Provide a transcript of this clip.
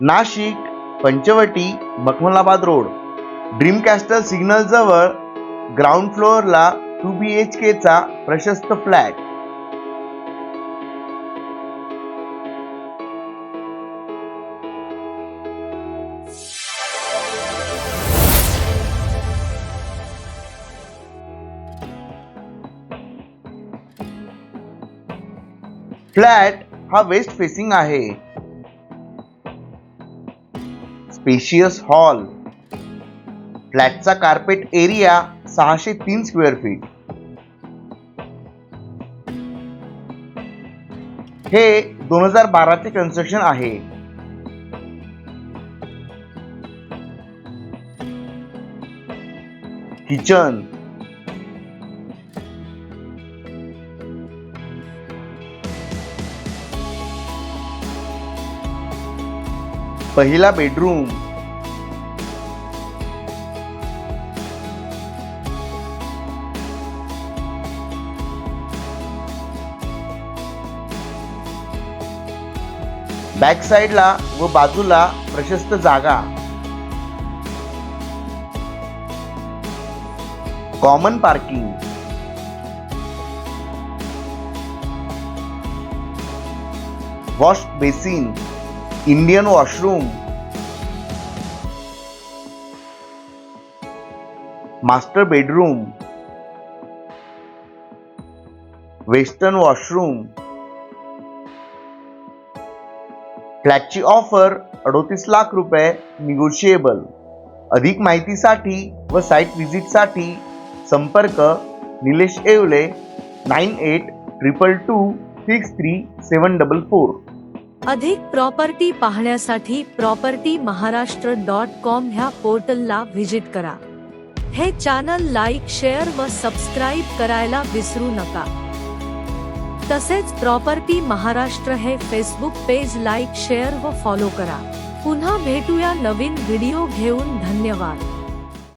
Nashik Panchavati Makhmalabad road dream castle signal जवळ ground फ्लोअरला 2 BHK चा प्रशस्त फ्लॅट. फ्लॅट हा वेस्ट फेसिंग आहे. Spacious hall. फ्लॅटचा कार्पेट एरिया 603 स्क्वेअर फीट. हे 2012 चे कन्स्ट्रक्शन आहे. किचन, पहिला बेडरूम, बॅक साइडला व बाजूला प्रशस्त जागा. Common parking. Wash basin, Indian washroom, master bedroom, western washroom. फ्लॅटची ऑफर 38 लाख रुपये निगोशिएबल. अधिक माहितीसाठी व साइट व्हिजिटसाठी संपर्क निलेश येवले 9822263744. अधिक प्रॉपर्टी पाहण्यासाठी propertymaharaष्ट्र.com ह्या पोर्टलला व्हिजिट करा. हे चॅनल लाईक, शेअर व सबस्क्राईब करायला विसरू नका. तसेच प्रॉपर्टी महाराष्ट्र हे फेसबुक पेज लाईक, शेअर व फॉलो करा. पुन्हा भेटूया नवीन व्हिडिओ घेऊन. धन्यवाद.